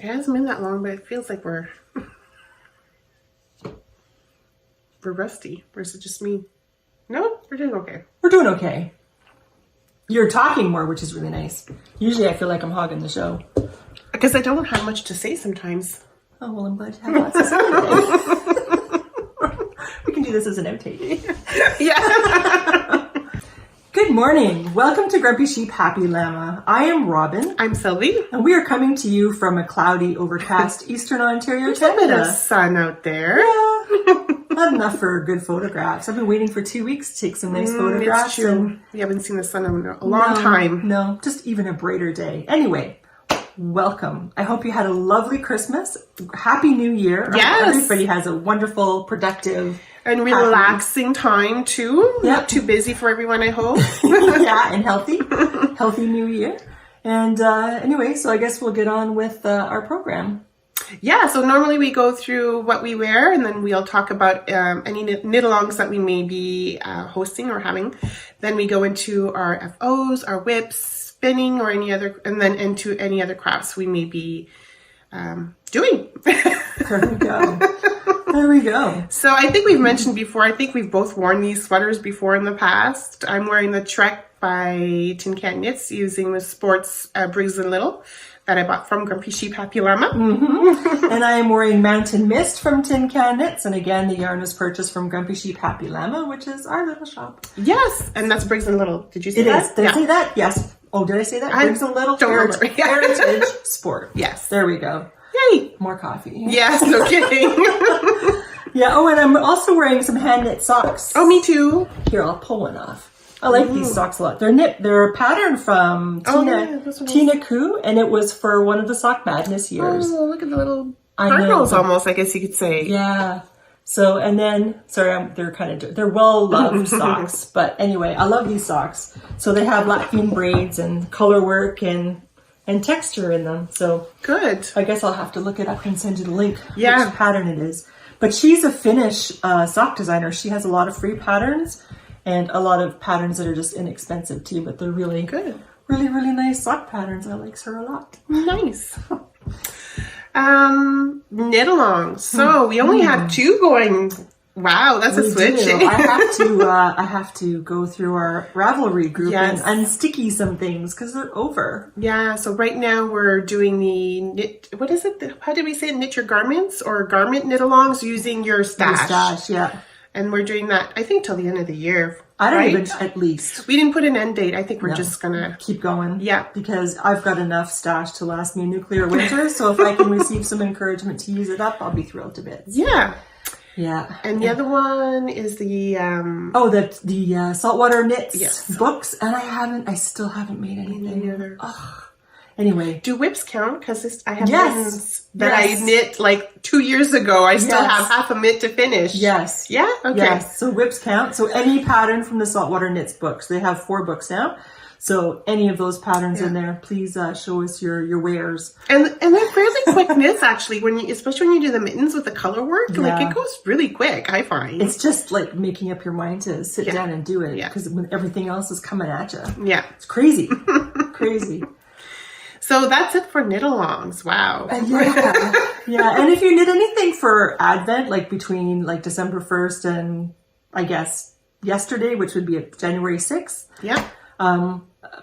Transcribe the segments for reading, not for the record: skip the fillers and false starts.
It hasn't been that long, but it feels like we're rusty. Or is it just me? No, we're doing okay. We're doing okay. You're talking more, which is really nice. Usually I feel like I'm hogging the show. Because I don't have much to say sometimes. Oh, well, I'm glad you have lots to say today. We can do this as an outtake. Yeah. Good morning. Welcome to Grumpy Sheep, Happy Llama. I am Robin. I'm Sylvie. And we are coming to you from a cloudy, overcast Eastern Ontario, There's a bit Canada. of sun out there. Yeah. Not enough for good photographs. I've been waiting for 2 weeks to take some nice photographs. It's true. We haven't seen the sun in a long time. No, just even a brighter day. Anyway, welcome. I hope you had a lovely Christmas. Happy New Year. Yes. Everybody has a wonderful, productive, and relaxing time too. Yep. Not too busy for everyone, I hope. yeah, and healthy. Healthy New Year. And anyway, so I guess we'll get on with our program. Yeah, so normally we go through what we wear, and then we'll talk about any knit-alongs that we may be hosting or having. Then we go into our FOs, our WIPs, spinning, or any other, and then into any other crafts we may be doing. There we go. There we go. So I think we've mentioned before, I think we've both worn these sweaters before in the past. I'm wearing the Trek by Tin Can Knits using the Sports Briggs & Little that I bought from Grumpy Sheep, Happy Llama. Mm-hmm. And I am wearing Mountain Mist from Tin Can Knits. And again, the yarn was purchased from Grumpy Sheep, Happy Llama, which is our little shop. Yes, and that's Briggs & Little. Did you say that? It is. Did I say that? Yes. Oh, did I say that? Briggs & Little? Don't remember. Heritage Sport. Yes. There we go. Yay. More coffee. Yes, no kidding. Yeah, oh, and I'm also wearing some hand knit socks. Oh, me too. Here, I'll pull one off. I like these socks a lot. They're a pattern from Tina Koo, and it was for one of the Sock Madness years. Oh, look at the little cardinals almost, I guess you could say. Yeah. So, and then, sorry, they're well-loved socks. But anyway, I love these socks. So they have Latvian braids and color work and texture in them. So good. I guess I'll have to look it up and send you the link. Yeah. Which pattern it is. But she's a Finnish sock designer. She has a lot of free patterns and a lot of patterns that are just inexpensive too, but they're really good. Really, really nice sock patterns. I like her a lot. Nice. Knit along. So we only have two going. Wow, that's a switch. I have to go through our Ravelry group and unsticky some things because they're over. Yeah, so right now we're doing the knit, what is it? How did we say it? Knit your garments or garment knit alongs using your stash. Your stash, yeah. And we're doing that, I think, till the end of the year. I don't even, at least. We didn't put an end date. I think we're just going to keep going. Yeah. Because I've got enough stash to last me a nuclear winter. So if I can receive some encouragement to use it up, I'll be thrilled to bits. Yeah. Yeah. And the other one is the... the Saltwater Knits books. And I still haven't made anything. Anyway. Do WIPs count? Because I have mittens that I knit like 2 years ago. I still have half a mitt to finish. Yes. Yeah? Okay. Yes. So WIPs count. So any pattern from the Saltwater Knits books. They have 4 books now. So any of those patterns in there, please show us your wares. And they're fairly quick knits actually, especially when you do the mittens with the color work. Yeah. Like it goes really quick, I find. It's just like making up your mind to sit down and do it. Because when everything else is coming at you. Yeah. It's crazy. Crazy. So that's it for knit-alongs. Wow. Yeah. And if you knit anything for Advent, like between like December 1st and I guess yesterday, which would be January 6th. Yeah.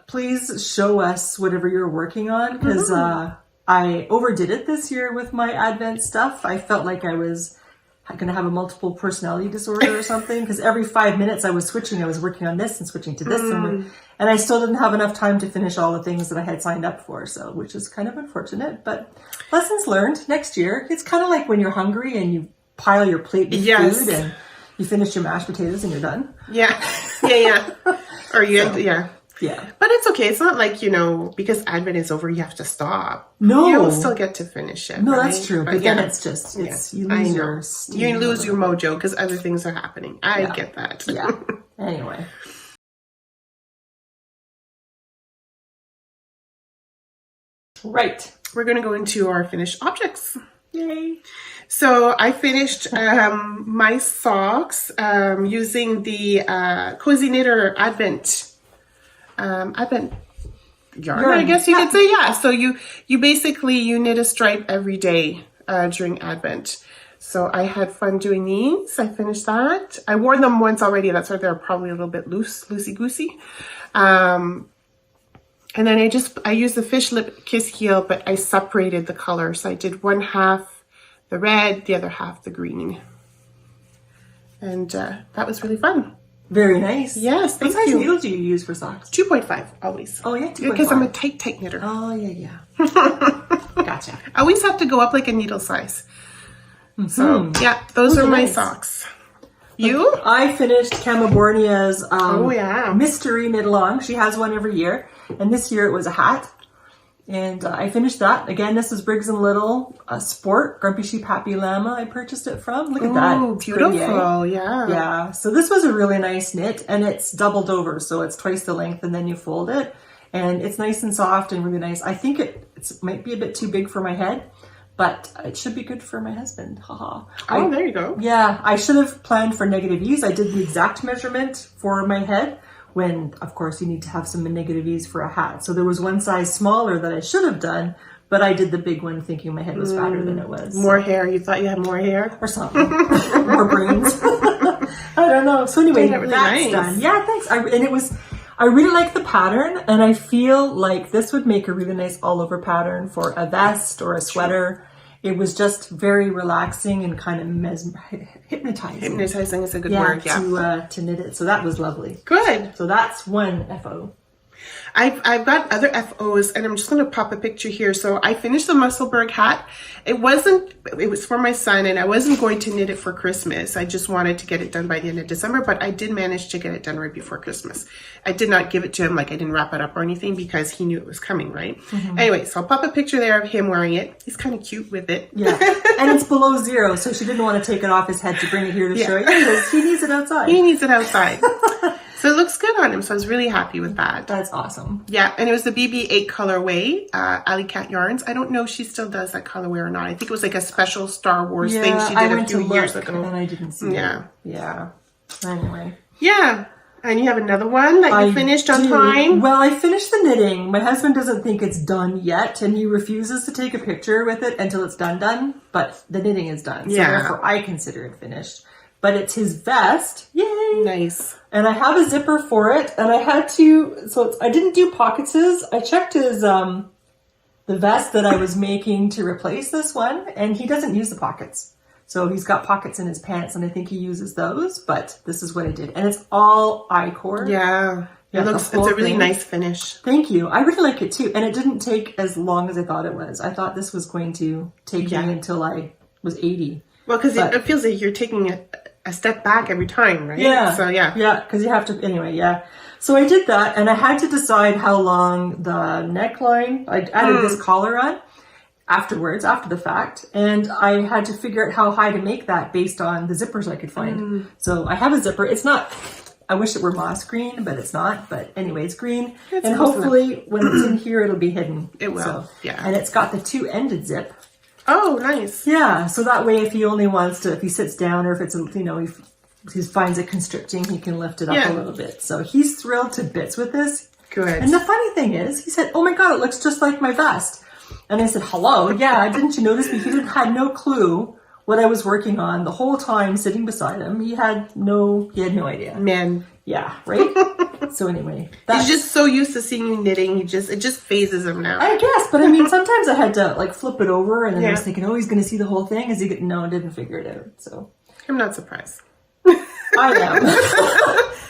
Please show us whatever you're working on because I overdid it this year with my Advent stuff. I felt like I was going to have a multiple personality disorder or something because every 5 minutes I was switching. I was working on this and switching to this and I still didn't have enough time to finish all the things that I had signed up for. So, which is kind of unfortunate, but lessons learned next year. It's kind of like when you're hungry and you pile your plate with food and you finish your mashed potatoes and you're done. Yeah. Or Yeah. But it's okay. It's not like, because Advent is over, you have to stop. No. You'll still get to finish it. No, right? that's true. But then it's just, you lose your steam. You lose your mojo because other things are happening. I get that. Yeah. Anyway. Right. We're going to go into our finished objects. Yay. So I finished my socks using the Cozy Knitter Advent yarn, I guess you could say. Yeah. So you basically, you knit a stripe every day during Advent. So I had fun doing these. I finished that. I wore them once already. That's why they're probably a little bit loosey-goosey. And then I used the fish lip kiss heel, but I separated the colors. So I did one half the red, the other half the green. And that was really fun. Very nice. Yes, thank you. What size needle do you use for socks? 2.5, always. Oh, yeah, 2.5. Because I'm a tight knitter. Oh, yeah. Gotcha. I always have to go up like a needle size. So, yeah, those are my socks. You? I finished Camabornia's yeah. mystery knit along. She has one every year. And this year it was a hat. And I finished that. Again, this is Briggs & Little Sport, Grumpy Sheep Happy Llama I purchased it from. Look at that. Oh, beautiful. Yeah. Yeah. So this was a really nice knit, and it's doubled over. So it's twice the length, and then you fold it. And it's nice and soft and really nice. I think it might be a bit too big for my head, but it should be good for my husband. Haha. Oh, there you go. Yeah. I should have planned for negative ease. I did the exact measurement for my head, when, of course, you need to have some negative ease for a hat. So there was one size smaller that I should have done, but I did the big one thinking my head was fatter than it was. More hair. You thought you had more hair? Or something. More brains. I don't know. So anyway, really that's nice. done. Yeah, thanks. I really like the pattern, and I feel like this would make a really nice all-over pattern for a vest or a sweater. It was just very relaxing and kind of hypnotizing. Hypnotizing is a good word, yeah. To knit it. So that was lovely. Good. So that's one FO. I've got other FOs, and I'm just going to pop a picture here. So I finished the Musselburgh hat. It was for my son, and I wasn't going to knit it for Christmas. I just wanted to get it done by the end of December, but I did manage to get it done right before Christmas. I did not give it to him, like I didn't wrap it up or anything, because he knew it was coming, right? Mm-hmm. Anyway, so I'll pop a picture there of him wearing it. He's kind of cute with it. Yeah, and it's below zero, so she didn't want to take it off his head to bring it here to show you, because he needs it outside. He needs it outside. So it looks good on him, so I was really happy with that. That's awesome. Yeah, and it was the BB8 colorway, Alley Cat Yarns. I don't know if she still does that colorway or not. I think it was like a special Star Wars thing she did a few years ago. And I didn't see it. Yeah. Anyway. Yeah. And you have another one that you finished on time? Well, I finished the knitting. My husband doesn't think it's done yet, and he refuses to take a picture with it until it's done. But the knitting is done. So therefore, I consider it finished. But it's his vest. Yay! Nice. And I have a zipper for it, and I had to, I didn't do pocketses. I checked his, the vest that I was making to replace this one, and he doesn't use the pockets. So he's got pockets in his pants, and I think he uses those, but this is what I did. And it's all I-cord. Yeah. It's a really nice finish. Thank you. I really like it too. And it didn't take as long as I thought it was. I thought this was going to take me until I was 80. Well, because it feels like you're taking a step back every time, right? Yeah. So, yeah. Yeah, because you have to, anyway, yeah. So I did that, and I had to decide how long the neckline, I added this collar on afterwards, after the fact, and I had to figure out how high to make that based on the zippers I could find. So I have a zipper. It's not, I wish it were moss green, but it's not. But anyway, it's green, and hopefully when it's in here, it'll be hidden. It will, yeah. And it's got the two-ended zip. Oh, nice. Yeah, so that way if he only wants to, if he sits down or if it's, he finds it constricting, he can lift it up a little bit. So he's thrilled to bits with this. Good. And the funny thing is, he said, oh my God, it looks just like my vest. And I said, hello, yeah, didn't you notice me? He had no clue what I was working on the whole time sitting beside him. He had no idea. Man. Yeah, right? So anyway. He's just so used to seeing you knitting, it just phases him now. I guess, but I mean, sometimes I had to like flip it over and then I was thinking, oh, he's going to see the whole thing. I didn't figure it out, so. I'm not surprised. I am.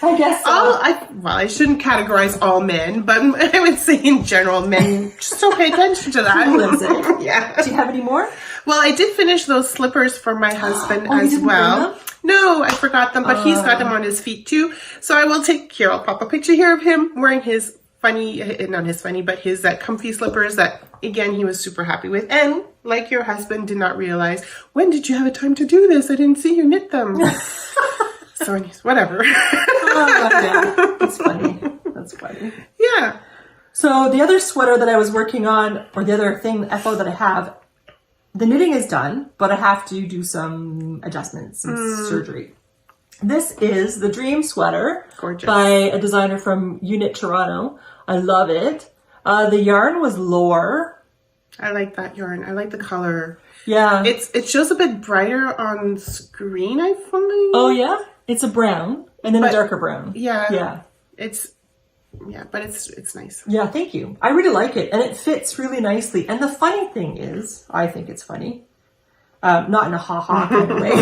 I guess so. I shouldn't categorize all men, but I would say in general, men just don't pay attention to that. Listen. Yeah. Do you have any more? Well, I did finish those slippers for my husband as well. No, I forgot them, but he's got them on his feet too. So I will I'll pop a picture here of him wearing his his comfy slippers that, again, he was super happy with. And like your husband, did not realize, when did you have a time to do this? I didn't see you knit them. So whatever. Yeah, that's funny. That's funny. Yeah. So the other sweater that I was working on, or the other thing, FO that I have, the knitting is done, but I have to do some adjustments, some surgery. This is the Dream Sweater. Gorgeous. By a designer from Unit Toronto. I love it. The yarn was lower. I like that yarn. I like the color. Yeah. It shows a bit brighter on screen, I find. Oh yeah? It's a brown and then a darker brown. Yeah. Yeah. But it's nice. Yeah, thank you. I really like it and it fits really nicely. And the funny thing is, I think it's funny. Not in a ha-ha kind of way.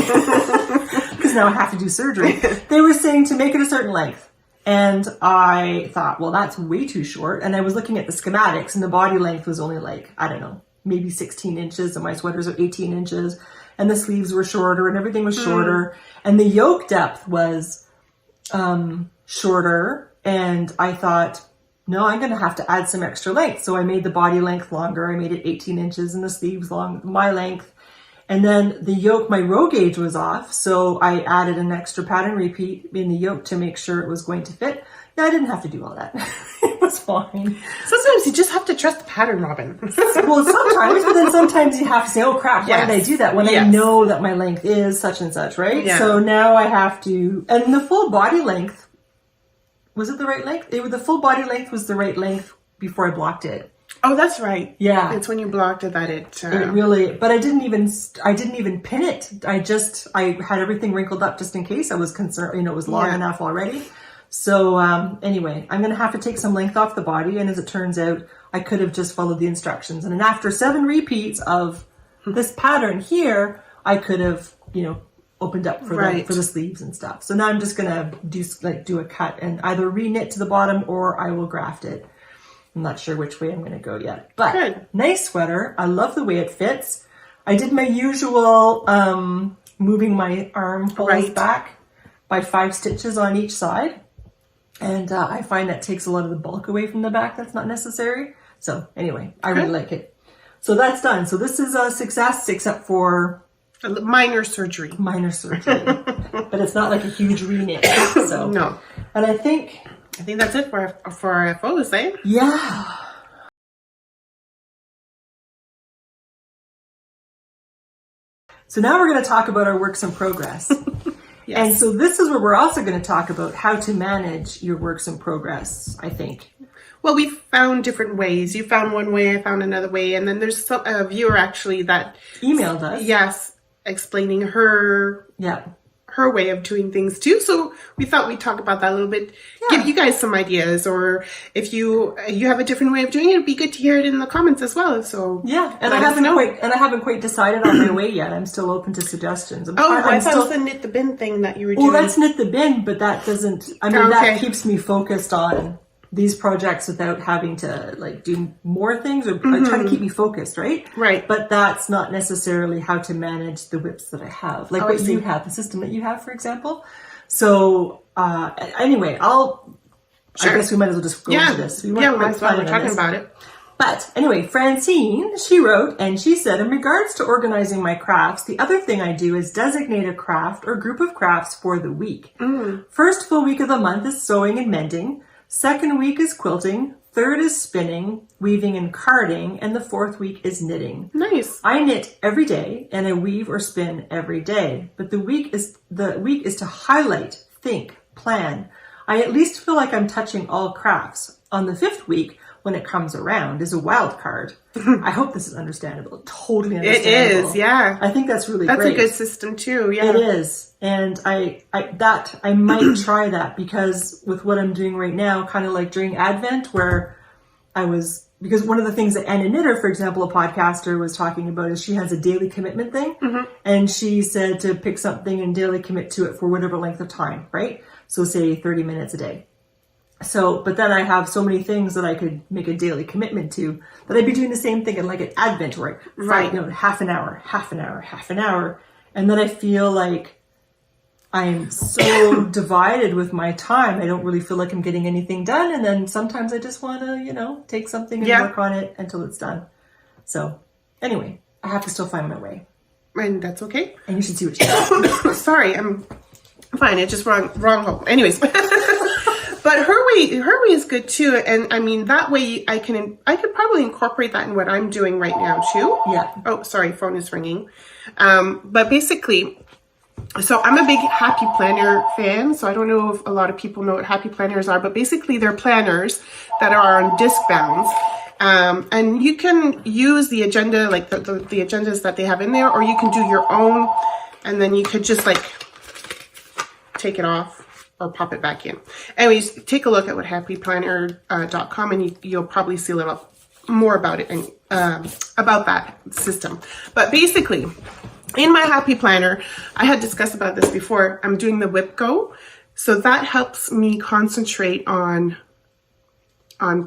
Because now I have to do surgery. They were saying to make it a certain length. And I thought, well, that's way too short. And I was looking at the schematics and the body length was only like, I don't know, maybe 16 inches. And my sweaters are 18 inches. And the sleeves were shorter and everything was shorter. And the yoke depth was shorter. And I thought, no, I'm going to have to add some extra length. So I made the body length longer. I made it 18 inches and the sleeves my length. And then the yoke, my row gauge was off. So I added an extra pattern repeat in the yoke to make sure it was going to fit. Yeah, I didn't have to do all that. It was fine. Sometimes you just have to trust the pattern, Robin. Well, sometimes, but then sometimes you have to say, oh crap, why did I do that? When I know that my length is such and such, right? Yeah. So now I have to, and the full body length, was it the right length? The full body length was the right length before I blocked it. Oh, that's right. Yeah. It's when you blocked it that it really, but I didn't even pin it. I had everything wrinkled up just in case I was concerned, it was long enough already. So, anyway, I'm going to have to take some length off the body. And as it turns out, I could have just followed the instructions. And then after 7 repeats of this pattern here, I could have, opened up for the sleeves and stuff. So now I'm just going to do a cut and either re-knit to the bottom or I will graft it. I'm not sure which way I'm going to go yet, but nice sweater. I love the way it fits. I did my usual moving my armholes back by 5 stitches on each side. And I find that takes a lot of the bulk away from the back that's not necessary. So anyway, I really like it. So that's done. So this is a success except for minor surgery. But it's not like a huge re-knit. So no. And I think that's it for our FOs, eh? Yeah. So now we're going to talk about our works in progress. Yes. And so this is where we're also going to talk about how to manage your works in progress, I think. Well, we found different ways. You found one way, I found another way. And then there's a viewer actually that emailed us. Yes, explaining her way of doing things too. So we thought we'd talk about that a little bit, give you guys some ideas, or if you have a different way of doing it, it'd be good to hear it in the comments as well. So and I haven't quite decided on my way yet. I'm still open to suggestions. I thought it was the knit the bin thing that you were doing. Well, that's knit the bin, but that doesn't. That keeps me focused on these projects without having to do more things or try to keep me focused, right? Right. But that's not necessarily how to manage the WIPs that I have, what you have, the system that you have, for example. So anyway, I guess we might as well just go into this. We might as well. We're talking about it. But anyway, Francine, she wrote and she said, in regards to organizing my crafts, the other thing I do is designate a craft or group of crafts for the week. First full week of the month is sewing and mending. Second week is quilting, third is spinning, weaving and carding, and the fourth week is knitting. Nice. I knit every day and I weave or spin every day, but the week is to highlight, think, plan. I at least feel like I'm touching all crafts. On the 5th week, when it comes around, is a wild card. I hope this is understandable. Totally understandable. It is, yeah. I think that's really great. That's a good system too, yeah. It is. And I might try that because with what I'm doing right now, kind of like during Advent where because one of the things that Anna Knitter, for example, a podcaster, was talking about is she has a daily commitment thing. And she said to pick something and daily commit to it for whatever length of time, right? So say 30 minutes a day. So, but then I have so many things that I could make a daily commitment to that I'd be doing the same thing in like an Advent where half an hour. And then I feel like I'm so divided with my time. I don't really feel like I'm getting anything done. And then sometimes I just want to, take something and work on it until it's done. So anyway, I have to still find my way. And that's okay. And you should see what you do. Sorry, I'm fine. It's just wrong hole. Anyways. But her way is good too, and I mean that way I could probably incorporate that in what I'm doing right now too. Yeah. Oh, sorry, phone is ringing. But basically, so I'm a big Happy Planner fan. So I don't know if a lot of people know what Happy Planners are, but basically they're planners that are on disc bounds. And you can use the agenda, like the agendas that they have in there, or you can do your own, and then you could just like take it off or pop it back in. Anyways, take a look at what happyplanner.com and you'll probably see a little more about it and about that system. But basically, in my Happy Planner, I had discussed about this before, I'm doing the WIP Go. So that helps me concentrate on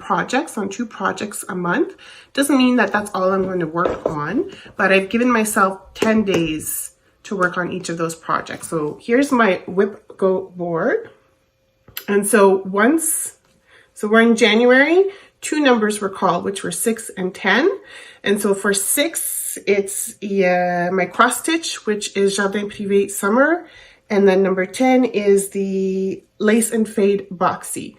projects, on 2 projects a month. Doesn't mean that that's all I'm going to work on, but I've given myself 10 days to work on each of those projects. So here's my WIP Go board. And so we're in January, 2 numbers were called, which were 6 and 10. And so for 6, it's my cross stitch, which is Jardin Privé Summer. And then number 10 is the Lace and Fade Boxy.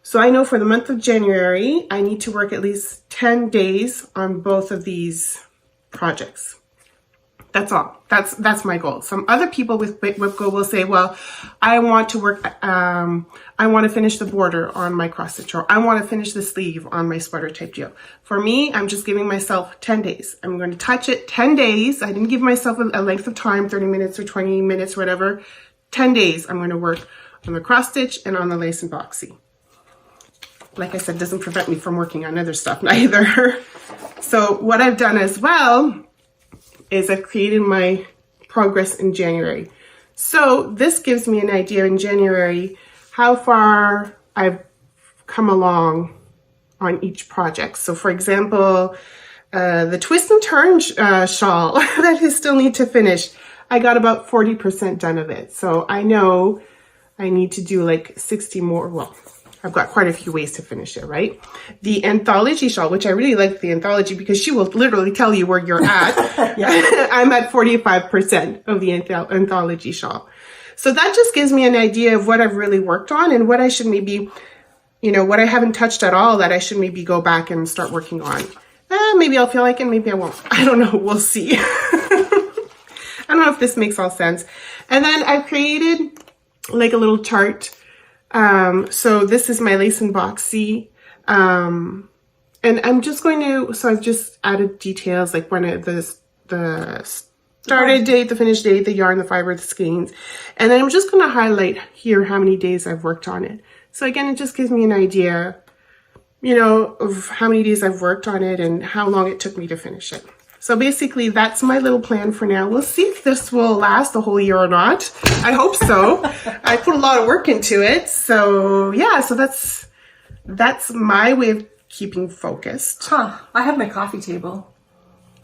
So I know for the month of January, I need to work at least 10 days on both of these projects. That's all. That's my goal. Some other people with WIP Go will say, well, I want to work, I want to finish the border on my cross stitch, or I want to finish the sleeve on my sweater type deal. For me, I'm just giving myself 10 days. I'm going to touch it 10 days. I didn't give myself a length of time, 30 minutes or 20 minutes, whatever. 10 days, I'm going to work on the cross stitch and on the lace and boxy. Like I said, doesn't prevent me from working on other stuff neither. So what I've done as well is I've created my progress in January. So this gives me an idea in January how far I've come along on each project. So for example, the twist and turn shawl that I still need to finish, I got about 40% done of it. So I know I need to do like 60 more. Well, I've got quite a few ways to finish it, right? The anthology shawl, which I really like the anthology because she will literally tell you where you're at. I'm at 45% of the anthology shawl. So that just gives me an idea of what I've really worked on and what I should maybe, what I haven't touched at all that I should maybe go back and start working on. Maybe I'll feel like it, maybe I won't. I don't know. We'll see. I don't know if this makes all sense. And then I've created like a little chart. So this is my lace and boxy. And I'm just going to, so I've just added details like when the started date, the finish date, the yarn, the fiber, the skeins. And then I'm just going to highlight here how many days I've worked on it. So again, it just gives me an idea, of how many days I've worked on it and how long it took me to finish it. So basically that's my little plan for now. We'll see if this will last the whole year or not. I hope so. I put a lot of work into it. So yeah, so that's my way of keeping focused. I have my coffee table.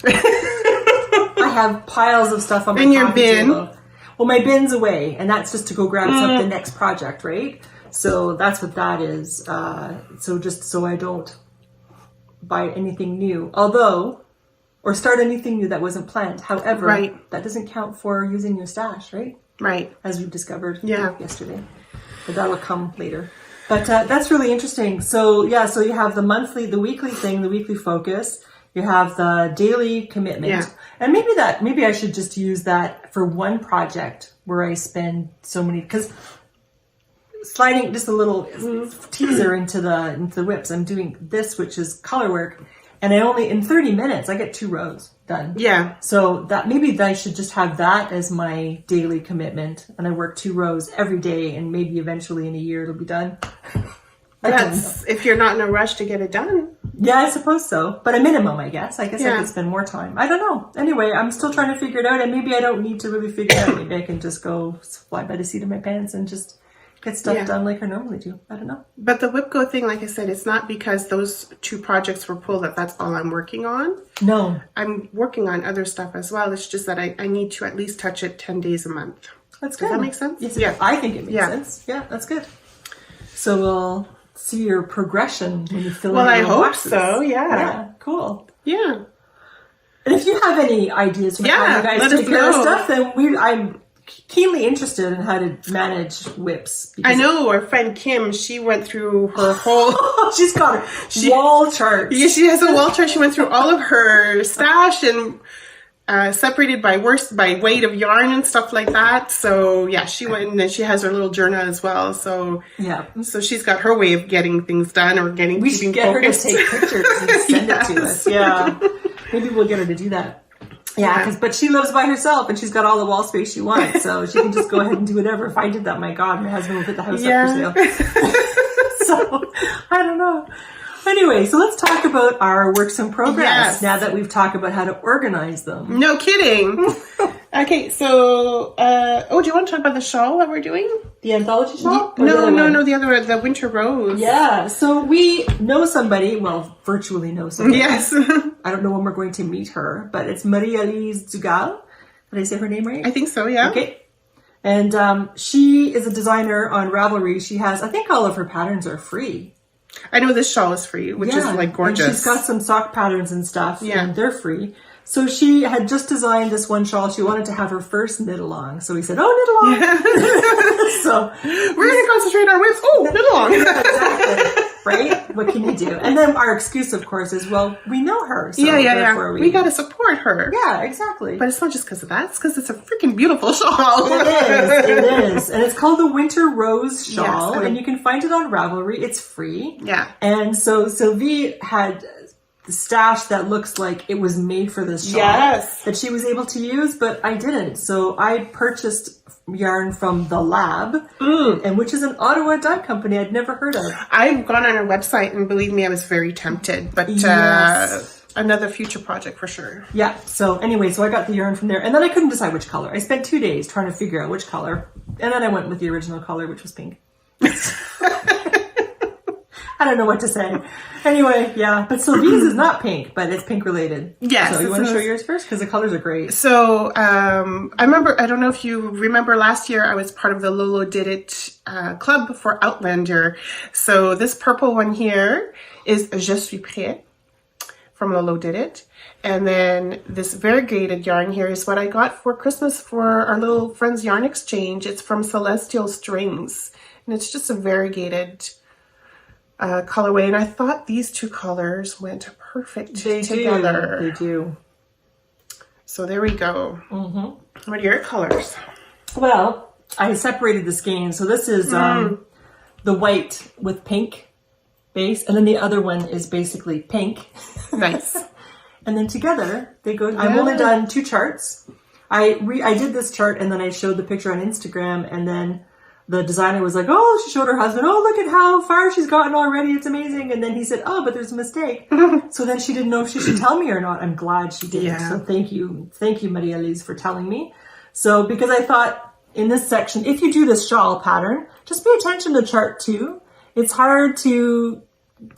I have piles of stuff on my coffee table. Well, my bin's away, and that's just to go grab the next project, right? So that's what that is. So just so I don't buy anything new. Or start anything new that wasn't planned. However, that doesn't count for using your stash, right? Right. As we discovered yesterday. But that'll come later. But that's really interesting. So yeah, so you have the weekly thing, the weekly focus. You have the daily commitment. Yeah. And maybe I should just use that for one project where I spend so many, because sliding just a little teaser into the whips. I'm doing this, which is color work. And in 30 minutes, I get 2 rows done. Yeah. So maybe I should just have that as my daily commitment. And I work 2 rows every day, and maybe eventually in a year it'll be done. That's if you're not in a rush to get it done. Yeah, I suppose so. But a minimum, I guess. I could spend more time. I don't know. Anyway, I'm still trying to figure it out, and maybe I don't need to really figure it out. Maybe I can just go fly by the seat of my pants and just get stuff done like I normally do. I don't know. But the WIP Go thing, like I said, it's not because those 2 projects were pulled that's all I'm working on. No. I'm working on other stuff as well. It's just that I need to at least touch it 10 days a month. That's good. Does that make sense? Yes, yeah. I think it makes sense. Yeah, that's good. So we'll see your progression when you fill in your boxes. Well, I hope so, Yeah, cool. Yeah. And if you have any ideas for how you guys take care of stuff, then I'm keenly interested in how to manage whips. I know our friend Kim, she went through her whole... She's got a wall chart. Yeah, she has a wall chart. She went through all of her stash and separated by weight of yarn and stuff like that. So yeah, she went and then she has her little journal as well. So yeah, so she's got her way of getting things done or getting. We should get focused. her to take pictures and send it to us. Yeah, maybe we'll get her to do that. Yeah, but she lives by herself and she's got all the wall space she wants, so she can just go ahead and do whatever. If I did that, my God, my husband would put the house up for sale. So I don't know. Anyway, so let's talk about our works in progress now that we've talked about how to organize them. No kidding. Okay, so, do you want to talk about the shawl that we're doing? The anthology shawl? No, the other one, the winter rose. Yeah, so we know somebody, well, virtually know somebody. Yes. I don't know when we're going to meet her, but it's Marie-Elise Dugal. Did I say her name right? I think so, yeah. Okay. And she is a designer on Ravelry. She has, I think all of her patterns are free. I know this shawl is free, which is like gorgeous. And she's got some sock patterns and stuff, and they're free. So she had just designed this one shawl. She wanted to have her first knit along. So we said, knit along. So we're going to concentrate on WIPs. Knit along. Exactly. Right? What can you do? And then our excuse, of course, is, well, we know her. So we got to support her. Yeah, exactly. But it's not just because of that. It's because it's a freaking beautiful shawl. It is. And it's called the Winter Rose Shawl. Yes, and you can find it on Ravelry. It's free. Yeah. And so Sylvie had the stash that looks like it was made for this shawl that she was able to use, but I didn't. So I purchased yarn from The Lab, and which is an Ottawa dye company I'd never heard of. I've gone on her website, and believe me, I was very tempted, but another future project for sure. Yeah, so anyway, so I got the yarn from there, and then I couldn't decide which color. I spent 2 days trying to figure out which color, and then I went with the original color, which was pink. I don't know what to say. Anyway, yeah, but Sylvie's is not pink, but it's pink related. Yes. So you want to show yours first? Because the colors are great. So I don't know if you remember last year, I was part of the Lolo Did It club for Outlander. So this purple one here is Je suis prêt from Lolo Did It. And then this variegated yarn here is what I got for Christmas for our little friends yarn exchange. It's from Celestial Strings. And it's just a variegated colorway, and I thought these two colors went perfect together. They do. So there we go. Mm-hmm. What are your colors? Well, I separated the skein. So this is the white with pink base, and then the other one is basically pink. Nice. And then together they go. I've only done 2 charts. I did this chart, and then I showed the picture on Instagram, and then the designer was like, she showed her husband, look at how far she's gotten already. It's amazing. And then he said, but there's a mistake. So then she didn't know if she should tell me or not. I'm glad she did. Yeah. So thank you. Thank you, Maria-Elise, for telling me. So because I thought in this section, if you do this shawl pattern, just pay attention to chart 2. It's hard to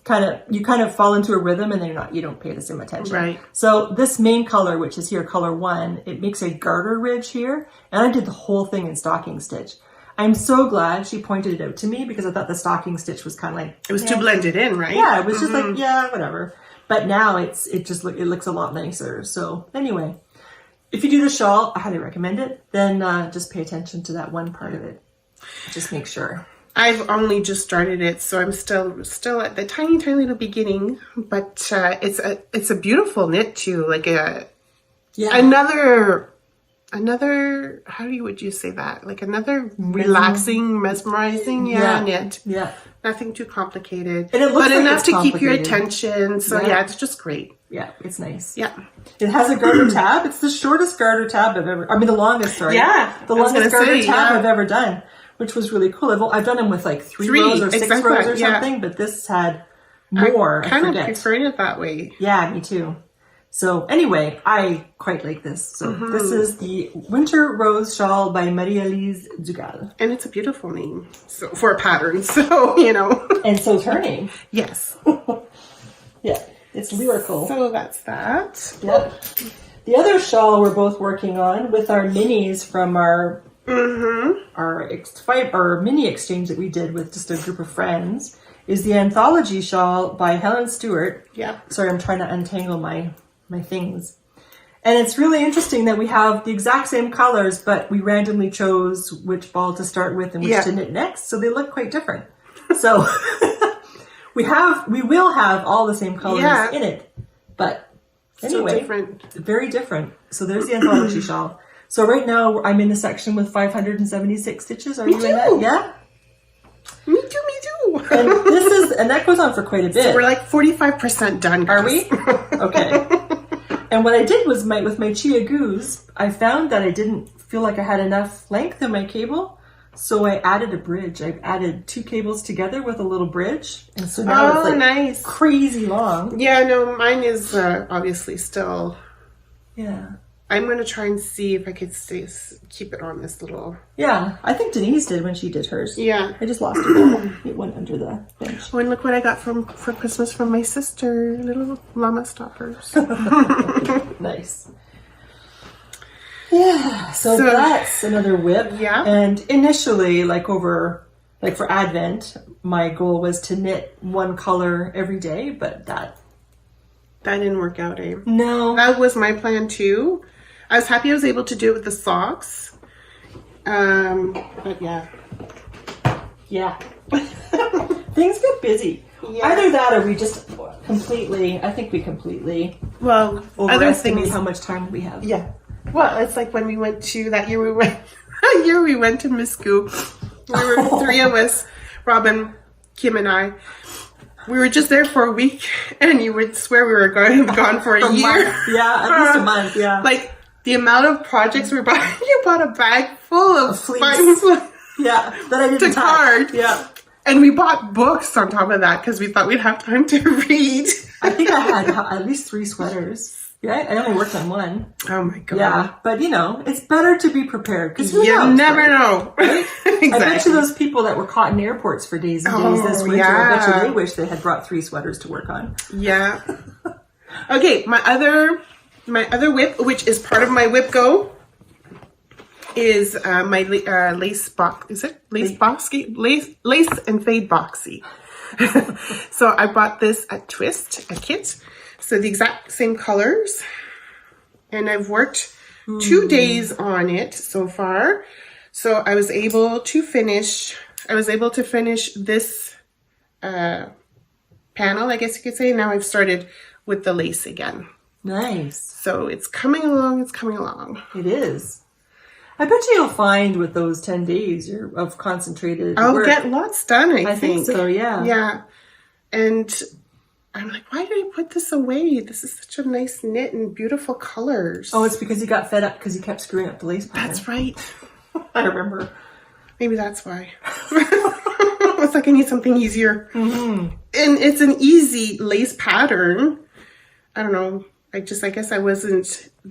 kind of fall into a rhythm and then you don't pay the same attention. Right. So this main color, which is here, color 1, it makes a garter ridge here. And I did the whole thing in stocking stitch. I'm so glad she pointed it out to me because I thought the stocking stitch was kind of like... It was too blended in, right? Yeah, it was just like, whatever. But now it looks a lot nicer. So anyway, if you do the shawl, I highly recommend it. Then just pay attention to that one part of it. Just make sure. I've only just started it, so I'm still at the tiny little beginning. But it's a beautiful knit too. Like another, how would you say that? Like another relaxing, mesmerizing knit. Yeah. Nothing too complicated. And it looks but enough to keep your attention. So it's just great. Yeah, it's nice. Yeah. It has a garter tab. It's the shortest garter tab the longest, sorry. Yeah. The longest garter tab I've ever done, which was really cool. I've done them with like 3 rows or 6 rows or something, but this had more. I kind of preferred it that way. Yeah, me too. So anyway, I quite like this. So this is the Winter Rose Shawl by Marie-Elise Dugal. And it's a beautiful name for a pattern, so, And so is her name. Yes. Yeah, it's lyrical. So that's that. Yeah. The other shawl we're both working on with our minis from our mini exchange that we did with just a group of friends is the Anthology Shawl by Helen Stewart. Yeah. Sorry, I'm trying to untangle my things. And it's really interesting that we have the exact same colors, but we randomly chose which ball to start with and which to knit next. So they look quite different. So we will have all the same colors in it, but Anyway, so different. Very different. So there's the anthology shawl. So right now I'm in the section with 576 stitches. Are you in that? Yeah. Me too. And that goes on for quite a bit. So we're like 45% done. Are we? Okay. And what I did was with my Chia Goose, I found that I didn't feel like I had enough length in my cable. So I added a bridge. I added 2 cables together with a little bridge. And so now it's like nice. Crazy long. Yeah, no, mine is obviously still. Yeah. I'm going to try and see if I could keep it on this little. Yeah, I think Denise did when she did hers. Yeah. I just lost it. It went under the bench. Oh, and look what I got for Christmas from my sister. Little llama stoppers. Nice. Yeah, so that's another WIP. Yeah. And initially, for Advent, my goal was to knit one color every day, but that didn't work out, eh? No. That was my plan too. I was happy I was able to do it with the socks. But yeah. Yeah. Things get busy. Yeah. Either that or we just completely overestimate how much time we have. Yeah. Well, it's like when we went to that year we went to Miscou. There were 3 of us, Robin, Kim, and I. We were just there for a week, and you would swear we were gone for a year. Month. Yeah, at least a month. Yeah. Like the amount of projects we bought. You bought a bag full of fleece. Yeah, that I didn't to card. Yeah. And we bought books on top of that because we thought we'd have time to read. I think I had at least 3 sweaters. Yeah, I only worked on 1. Oh my god. Yeah, but it's better to be prepared because you never know. Right? Exactly. I bet you those people that were caught in airports for days and days this winter, I bet you they wish they had brought 3 sweaters to work on. Yeah. Okay, my other WIP, which is part of my WIP Go, is my lace box. Is it lace boxy? Lace and fade boxy. So I bought this at Twist, a kit. So the exact same colors. And I've worked 2 days on it so far. So I was able to finish this panel, I guess you could say. Now I've started with the lace again. Nice. So it's coming along. It is. I bet you'll find with those 10 days of concentrated I'll work. get lots done, I think. So, yeah. Yeah. And I'm like, why did I put this away? This is such a nice knit and beautiful colors. Oh, it's because you got fed up because you kept screwing up the lace pattern. That's right. I remember. Maybe that's why. It's like I need something easier. Mm-hmm. And it's an easy lace pattern. I don't know. The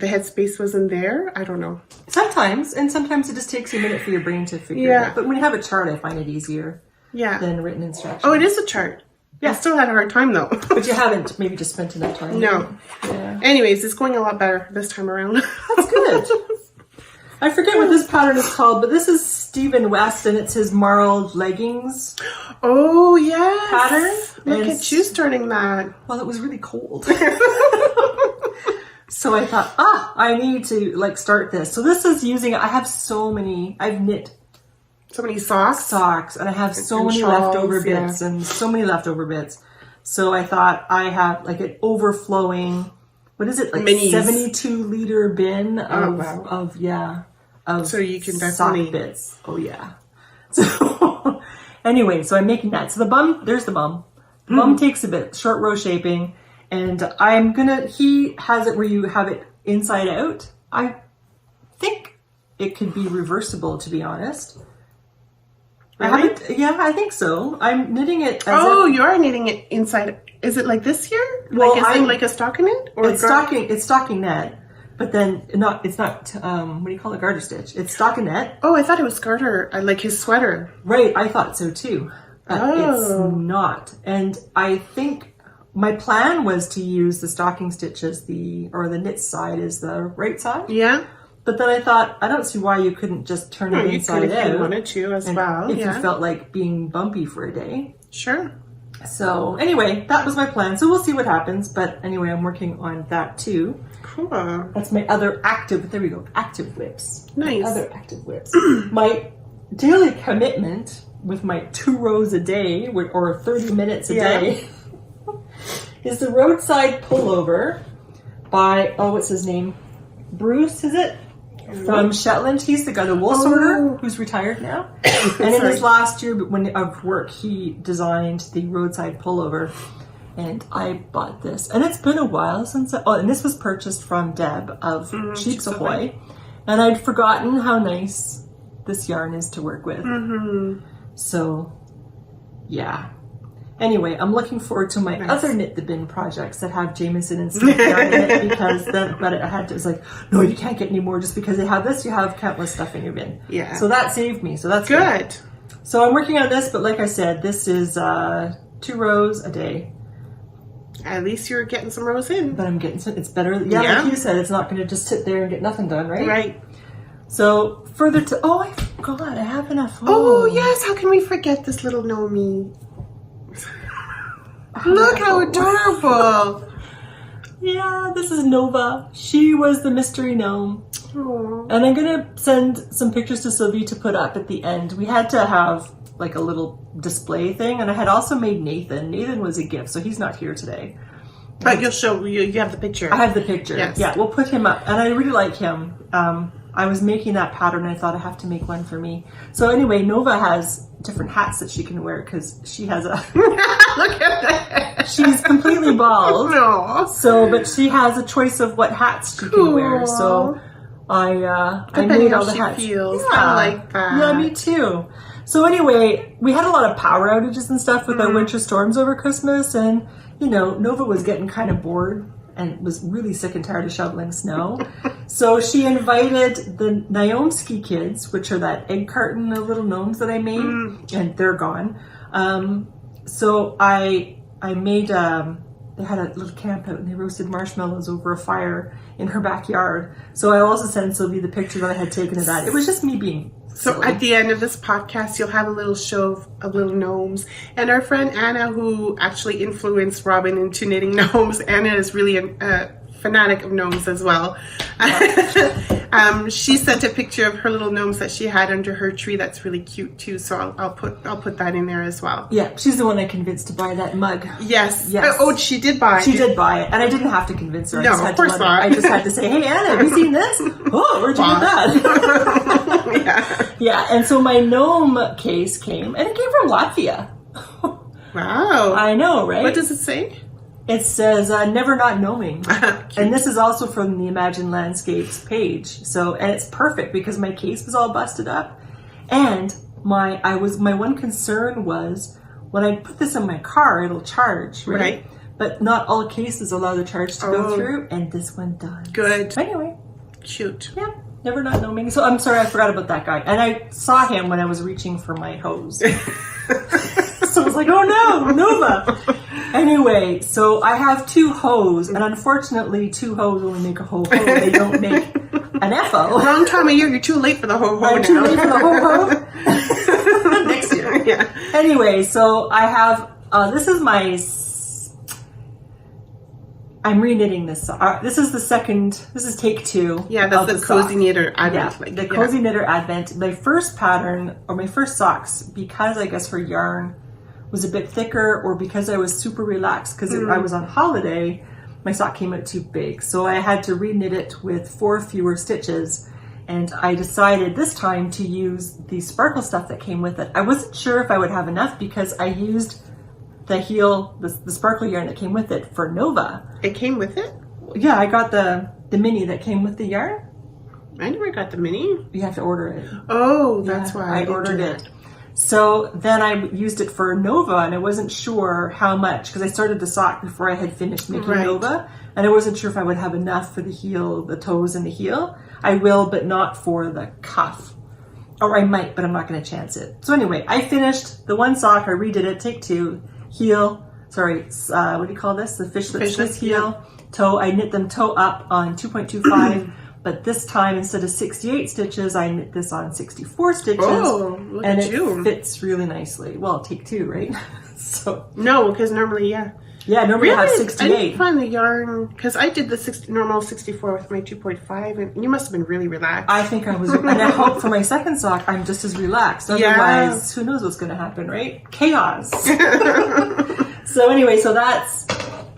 headspace wasn't there. I don't know. Sometimes it just takes you a minute for your brain to figure it out. But when you have a chart, I find it easier than written instructions. Oh, it is a chart. Yeah. I still had a hard time though. But you haven't maybe just spent enough time. No. Yeah. Anyways, it's going a lot better this time around. That's good. I forget what this pattern is called, but this is Stephen West, and it's his marled leggings. Oh, yes. Pattern. Look at you starting that. Well, it was really cold. So I thought, I need to start this. So this is I've knit so many socks, and I have so many leftover bits and so many leftover bits. So I thought I have an overflowing, what is it, Minis. 72-liter bin of so you can sock bits. Oh yeah. So anyway, so I'm making that. So there's the bum. The bum takes a bit, short row shaping, and he has it where you have it inside out. I think it could be reversible, to be honest. Really? I think so. I'm knitting it. You are knitting it inside. Is it like this here? Well, is it like a stockinette? Or it's stockinette, but then it's not. What do you call it? Garter stitch. It's stockinette. Oh, I thought it was garter, like his sweater. Right, I thought so too. It's not, and I think my plan was to use the stocking stitch as the knit side is the right side. Yeah. But then I thought, I don't see why you couldn't just turn it inside out. You wanted to as well. If you felt like being bumpy for a day. Sure. So anyway, that was my plan. So we'll see what happens. But anyway, I'm working on that too. Cool. That's my other active WIPs. Nice. My other active WIPs. My daily commitment with my 2 rows a day or 30 minutes a day is the roadside pullover by, what's his name? Bruce, is it? From Shetland. He's the guy, the wool sorter, who's retired now. And in his last year of work, he designed the roadside pullover. And I bought this. And it's been a while since and this was purchased from Deb of Sheep's Ahoy. And I'd forgotten how nice this yarn is to work with. So, yeah. Anyway, I'm looking forward to my other Knit the Bin projects that have Jameson and Smith yarn in it, because then, but I had to, it's like, no, you can't get any more just because they have this, you have countless stuff in your bin. Yeah. So that saved me. So that's good. So I'm working on this, but like I said, this is 2 rows a day. At least you're getting some rows in. But I'm getting some, it's better. Yeah, like you said, it's not going to just sit there and get nothing done, right? Right. So further to, I forgot, I have enough. Oh, yes, how can we forget this little Gnomey? Look how adorable. Yeah, this is Nova. She was the mystery gnome. Aww. And I'm going to send some pictures to Sylvie to put up at the end. We had to have like a little display thing, and I had also made Nathan. Nathan was a gift, so he's not here today. But you'll show, you have the picture. I have the picture. Yes. Yeah, we'll put him up. And I really like him. I was making that pattern, and I thought I have to make one for me. So anyway, Nova has different hats that she can wear because she has a... Look at that. She's completely bald. No. So, but she has a choice of what hats she can wear. So I made all the hats. Feels. Yeah. I like that. Yeah, me too. So anyway, we had a lot of power outages and stuff with our winter storms over Christmas, and you know, Nova was getting kind of bored and was really sick and tired of shoveling snow. So she invited the Gnomesky kids, which are that egg carton of little gnomes that I made, and they're gone. So I made, they had a little camp out and they roasted marshmallows over a fire in her backyard. So I also sent Sylvie the picture that I had taken of that. It was just me being silly. So at the end of this podcast, you'll have a little show of little gnomes. And our friend Anna, who actually influenced Robin into knitting gnomes, Anna is really a fanatic of gnomes as well. She sent a picture of her little gnomes that she had under her tree. That's really cute too. So I'll put that in there as well. Yeah, she's the one I convinced to buy that mug. Yes. Yes. Oh, she did buy it. She did buy it, and I didn't have to convince her. No, of course not. I just had to say, "Hey, Anna, have you seen this? Oh, where'd you get that?" Yeah. Yeah, and so my gnome case came, and it came from Latvia. Wow. I know, right? What does it say? It says, never not gnoming. And this is also from the Imagine Landscapes page. So, and it's perfect because my case was all busted up. And my one concern was when I put this in my car, it'll charge, right? But not all cases allow the charge to go through, and this one does. Good. Anyway. Shoot. Yeah, never not gnoming. So I'm sorry, I forgot about that guy. And I saw him when I was reaching for my hose. So I was like, oh no, Nova. Anyway, so I have 2 hoes, and unfortunately 2 hoes only make a ho-ho. They don't make an FO. Wrong time of year, you're too late for the ho-ho now. I'm too late for the ho-ho? Next year. Yeah. Anyway, so I have, this is my, I'm reknitting this. This is the second, this is take 2. Yeah, that's the Cozy Knitter Advent. Yeah, the Cozy Knitter Advent. My first pattern, or my first socks, because I guess her yarn was a bit thicker, or because I was super relaxed because I was on holiday, my sock came out too big. So I had to reknit it with 4 fewer stitches. And I decided this time to use the sparkle stuff that came with it. I wasn't sure if I would have enough because I used the heel, the sparkle yarn that came with it for Nova. It came with it? Yeah, I got the mini that came with the yarn. I never got the mini. You have to order it. Oh, that's why I ordered it. So then I used it for Nova, and I wasn't sure how much, because I started the sock before I had finished making Nova, and I wasn't sure if I would have enough for the heel, the toes and the heel. I will, but not for the cuff. Or I might, but I'm not going to chance it. So anyway, I finished the one sock, I redid it, take 2, heel, sorry, what do you call this? The fishnets heel, toe. I knit them toe up on 2.25. But this time, instead of 68 stitches, I knit this on 64 stitches. Oh, look and at you. it fits really nicely. Well, take 2, right? So no, because normally, yeah. Yeah, normally I have 68. I didn't find the yarn, because I did the normal 64 with my 2.5, and you must have been really relaxed. I think I was, and I hope for my second sock, I'm just as relaxed. Otherwise, who knows what's going to happen, right? Chaos. So anyway, so that's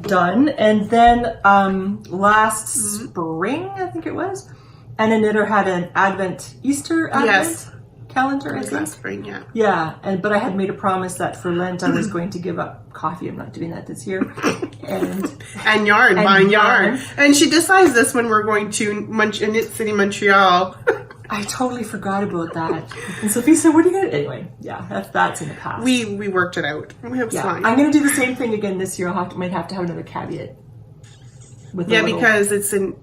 done. And then last spring, I think it was, Anna Knitter had an Easter Advent calendar, I think. Last spring, yeah. Yeah, but I had made a promise that for Lent I was going to give up coffee. I'm not doing that this year. And yarn, buying yarn. And she decides this when we're going to Knit City, Montreal. I totally forgot about that. And Sophie said, what are you going to... Anyway, yeah, that's in the past. We worked it out. It was fine. I'm going to do the same thing again this year. Might have to have another caveat. Because it's in...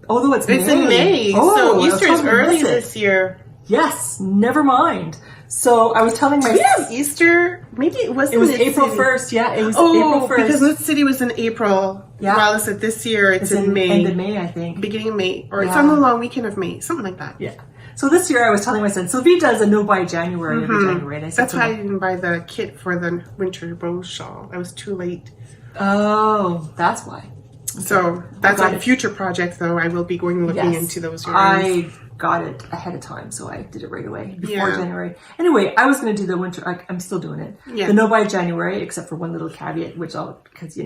Although it's in May. So Easter is early this year. Yes, never mind. So I was telling my... Do we have Easter? Maybe it wasn't. It was April 1st. Yeah, it was April 1st. Because Knit City was in April. Yeah. While it's this year, it's in May. End of May, I think. Beginning of May. Or it's on the long weekend of May. Something like that. Yeah. So this year I was telling my son, Sophie does a no buy January every January. And I said, that's why I didn't buy the kit for the winter bow shawl. I was too late. Oh, that's why. So that's a future project, though. I will be looking into those yarns. I got it ahead of time, so I did it right away before January. Anyway, I was going to do the winter. I'm still doing it. Yeah. The no buy January, except for one little caveat, because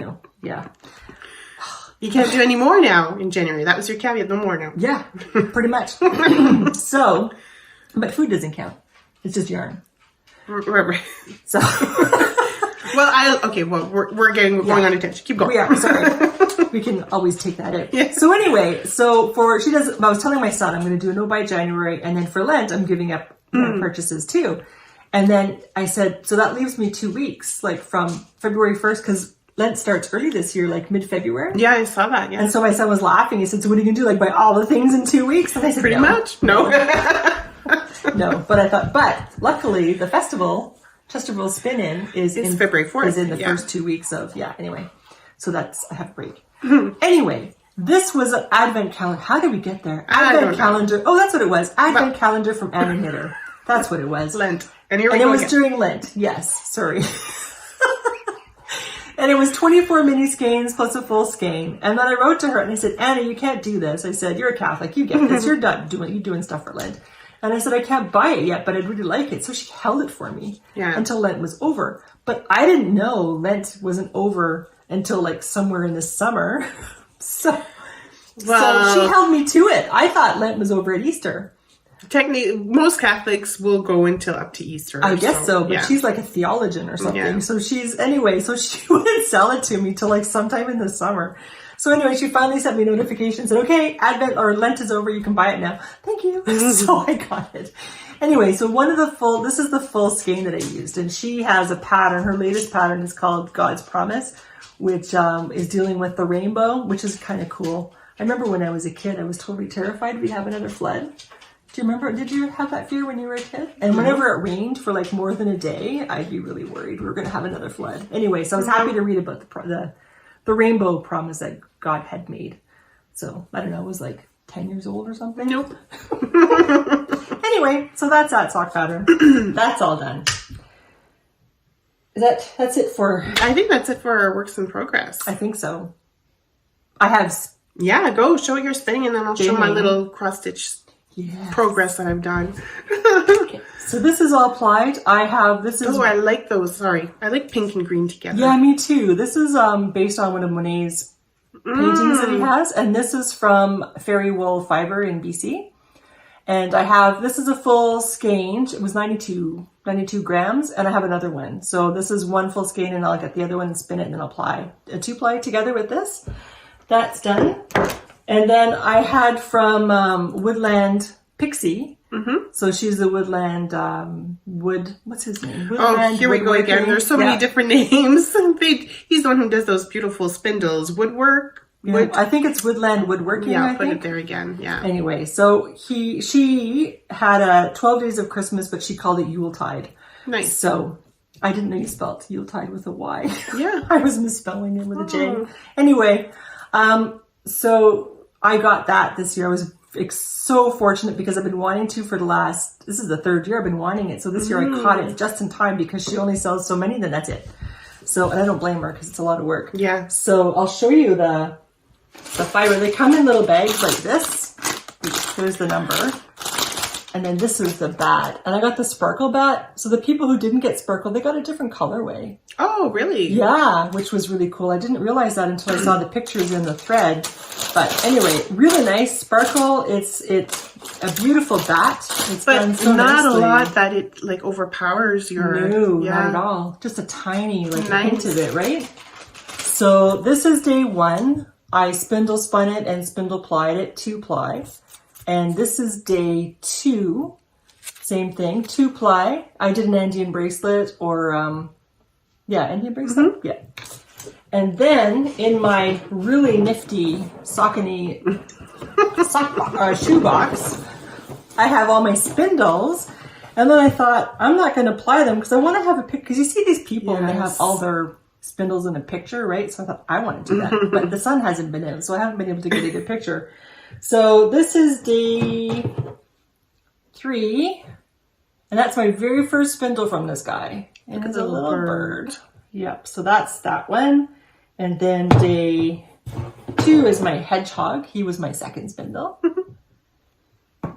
you can't do any more now in January. That was your caveat. No more now. Yeah, pretty much. So, but food doesn't count. It's just yarn. Right. So. We're going on a tangent. Keep going. We are, sorry. We can always take that out. Yeah. So anyway, I was telling my son I'm going to do a no buy January, and then for Lent I'm giving up purchases too. And then I said, so that leaves me 2 weeks, like from February 1st, because Lent starts early this year, like mid-February. Yeah, I saw that. Yeah. And so my son was laughing. He said, so what are you going to do? Like buy all the things in 2 weeks? And I said, pretty much. No. No, but I thought, but luckily the festival, Chesterville Spin-In, is in February 4th. Is in the first 2 weeks of, anyway. So I have a break. Anyway, this was an Advent calendar. How did we get there? Advent calendar. Oh, that's what it was. Advent calendar from Anna Knitter. That's what it was. Lent. And it was during Lent. Yes, sorry. And it was 24 mini skeins plus a full skein. And then I wrote to her and I said, Anna, you can't do this. I said, you're a Catholic. You get this. You're done doing stuff for Lent. And I said, I can't buy it yet, but I'd really like it. So she held it for me until Lent was over. But I didn't know Lent wasn't over until like somewhere in the summer. So she held me to it. I thought Lent was over at Easter. Technically, most Catholics will go until up to Easter. I guess so, but she's like a theologian or something. Yeah. So she wouldn't sell it to me till like sometime in the summer. So anyway, she finally sent me a notification, said, okay, Advent or Lent is over, you can buy it now. Thank you. So I got it. Anyway, so this is the full skein that I used, and she has a pattern. Her latest pattern is called God's Promise, which is dealing with the rainbow, which is kind of cool. I remember when I was a kid, I was totally terrified we'd have another flood. Do you remember, did you have that fear when you were a kid? And whenever it rained for like more than a day, I'd be really worried we were going to have another flood. Anyway, so I was happy to read about the rainbow promise that God had made. So, I don't know, it was like 10 years old or something. Nope. Anyway, so that's that sock pattern. That's all done. That's it for... I think that's it for our works in progress. I think so. I have... Yeah, go show your spinning and then I'll show my little cross-stitch progress that I've done. Okay. So this is all plied. Oh, I like those. Sorry. I like pink and green together. Yeah, me too. This is based on one of Monet's paintings that he has. And this is from Fairy Wool Fibre in BC. And this is a full skein. It was 92 grams. And I have another one. So this is one full skein and I'll get the other one and spin it and then I'll ply a 2-ply together with this. That's done. And then I had from Woodland Pixie. Mm-hmm. So she's the Woodland what's his name? Woodland here we go again. There's so many different names. He's the one who does those beautiful spindles. Woodwork? Yeah, I think it's Woodland Woodworking. Yeah, I'll put it there again. Yeah. Anyway, so she had 12 Days of Christmas, but she called it Yuletide. Nice. So I didn't know you spelled Yuletide with a Y. Yeah. I was misspelling it with a J. Anyway, so I got that this year. I was so fortunate because I've been wanting to this is the third year I've been wanting it. So this year I caught it just in time because she only sells so many, then that's it. So, and I don't blame her because it's a lot of work. Yeah. So I'll show you the fiber. They come in little bags like this. Here's the number. And then this is the bat. And I got the sparkle bat. So the people who didn't get sparkle, they got a different colorway. Oh, really? Yeah, which was really cool. I didn't realize that until I saw the pictures in the thread. But anyway, really nice sparkle. It's a beautiful bat. It's But done so not nicely. a lot that it like overpowers your... No, yeah. not at all. Just a tiny like Nice. hint of it, right? So this is day 1. I spindle spun it and spindle plied it, 2-ply. And this is day 2. Same thing, 2-ply. I did an Indian bracelet or, Indian bracelet? Yeah. And then in my really nifty Saucony shoebox, I have all my spindles. And then I thought, I'm not going to apply them because I want to have a picture. Because you see these people and they have all their spindles in a picture, right? So I thought, I want to do that. But the sun hasn't been out, so I haven't been able to get a good picture. So this is day 3. And that's my very first spindle from this guy. And it's a little bird. Yep, so that's that one. And then day 2 is my hedgehog. He was my second spindle.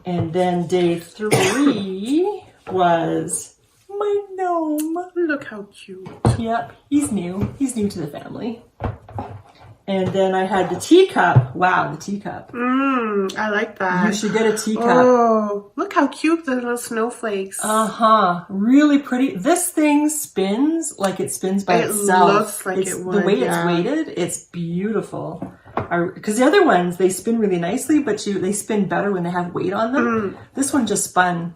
And then day 3 was my gnome. Look how cute. Yep, he's new. He's new to the family. And then I had the teacup. Wow, the teacup. I like that. You should get a teacup. Oh, look how cute the little snowflakes. Uh-huh. Really pretty. This thing spins like it spins by itself. It looks like it would, the way yeah. it's weighted, it's beautiful. Because the other ones, they spin really nicely, but they spin better when they have weight on them. This one just spun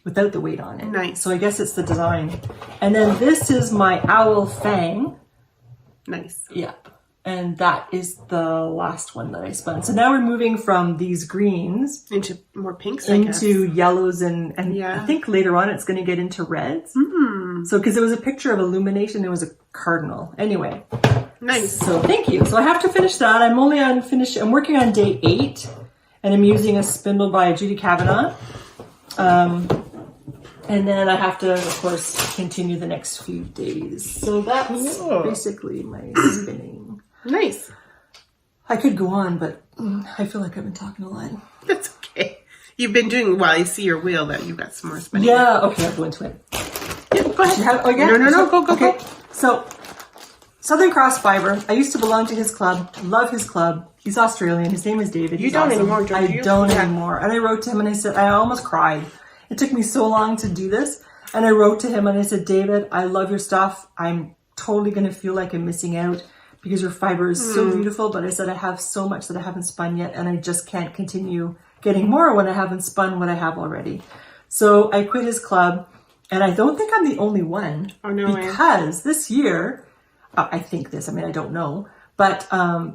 without the weight on it. Nice. So I guess it's the design. And then this is my owl fang. Nice. Yep. And that is the last one that I spun. So now we're moving from these greens Into more pinks, I guess. into yellows and Yeah. I think later on it's going to get into reds. So because there was a picture of illumination, there was a cardinal. Anyway, Nice. so thank you. So I have to finish that. I'm working on day 8 and I'm using a spindle by Judy Kavanaugh. And then I have to, of course, continue the next few days. So that's basically my spinning. Nice. I could go on, but I feel like I've been talking a lot. That's okay. You've been doing well. I see your wheel that you got some more spinning. Yeah, okay, I'll go into it. Yeah, go ahead. Oh, yeah? No, go. Okay, so Southern Cross Fibre. I used to belong to his club. Love his club. He's Australian. His name is David. You He's don't awesome. anymore, don't you? I don't Yeah. anymore. And I wrote to him and I said, I almost cried. It took me so long to do this. And I wrote to him and I said, David, I love your stuff. I'm totally going to feel like I'm missing out because your fiber is so beautiful. But I said, I have so much that I haven't spun yet. And I just can't continue getting more when I haven't spun what I have already. So I quit his club. And I don't think I'm the only one. Oh, no way. Because this year, I think this, I mean, I don't know. But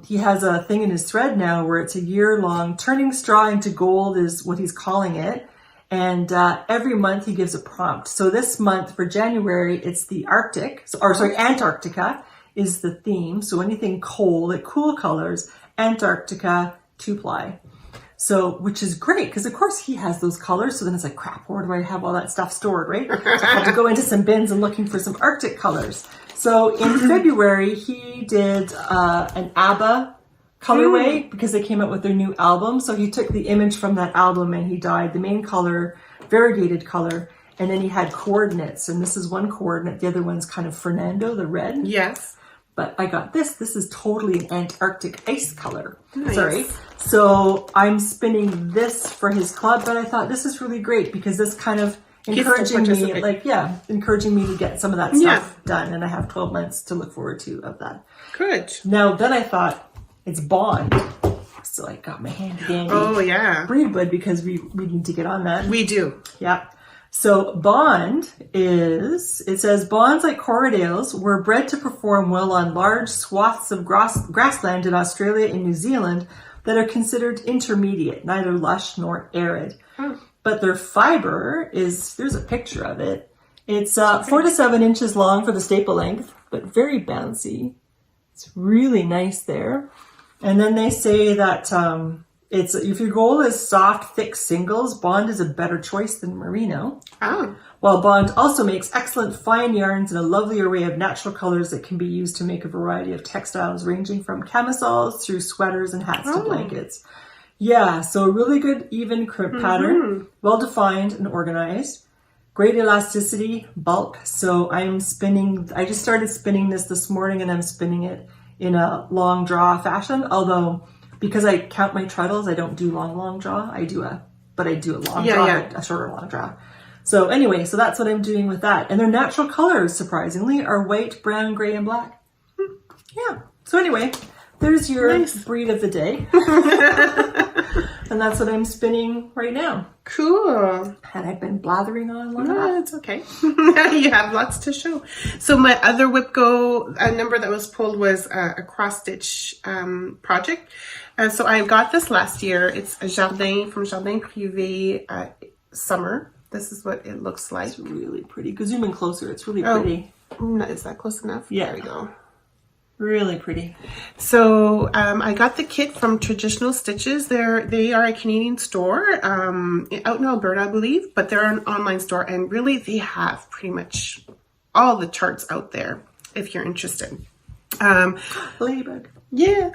he has a thing in his thread now where it's a year-long turning straw into gold is what he's calling it. And every month he gives a prompt. So this month for January, it's the Antarctica is the theme. So anything cold, like cool colors, Antarctica 2-ply. So, which is great because of course he has those colors. So then it's like, crap, where do I have all that stuff stored, right? So I had to go into some bins and looking for some Arctic colors. So in February, he did an ABBA colorway because they came out with their new album. So he took the image from that album and he dyed the main color, variegated color, and then he had coordinates. And this is one coordinate. The other one's kind of Fernando, the red. Yes. But I got this. This is totally an Antarctic ice color. Nice. Sorry. So I'm spinning this for his club, but I thought this is really great because this kind of encouraging me to get some of that stuff done. And I have 12 months to look forward to of that. Good. Now, then I thought it's Bond. So I got my handy dandy Oh, yeah. breed wood because we need to get on that. We do. Yeah. So bond it says bonds like corridales were bred to perform well on large swaths of grassland in Australia and New Zealand that are considered intermediate, neither lush nor arid. But their fiber there's a picture of it. It's 4 to 7 inches long for the staple length, but very bouncy. It's really nice there. And then they say that if your goal is soft, thick singles, Bond is a better choice than Merino. Oh. While Bond also makes excellent fine yarns and a lovely array of natural colors that can be used to make a variety of textiles ranging from camisoles through sweaters and hats to blankets. Yeah, so a really good even crimp pattern, well defined and organized. Great elasticity, bulk. So I just started spinning this morning, and I'm spinning it in a long draw fashion. Although, because I count my treadles, I don't do long draw. I do a long draw, a shorter long draw. So anyway, so that's what I'm doing with that. And their natural colors, surprisingly, are white, brown, gray, and black. Yeah. So anyway, there's your breed of the day. And that's what I'm spinning right now. Cool. And I've been blathering on long No, it's okay. You have lots to show. So my other WIP Go number that was pulled was a cross-stitch project. So I got this last year. It's a Jardin from Jardin Privé summer. This is what it looks like. It's really pretty. Go zoom in closer. It's really pretty. Is that close enough? Yeah. There we go. Really pretty. So I got the kit from Traditional Stitches. They are a Canadian store out in Alberta, I believe, but they're an online store, and really they have pretty much all the charts out there if you're interested. Ladybug. Yeah.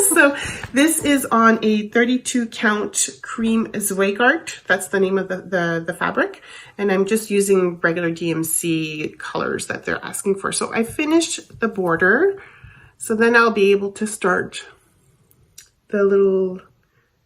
So this is on a 32 count cream Zweigart. That's the name of the fabric. And I'm just using regular DMC colors that they're asking for. So I finished the border. So then I'll be able to start the little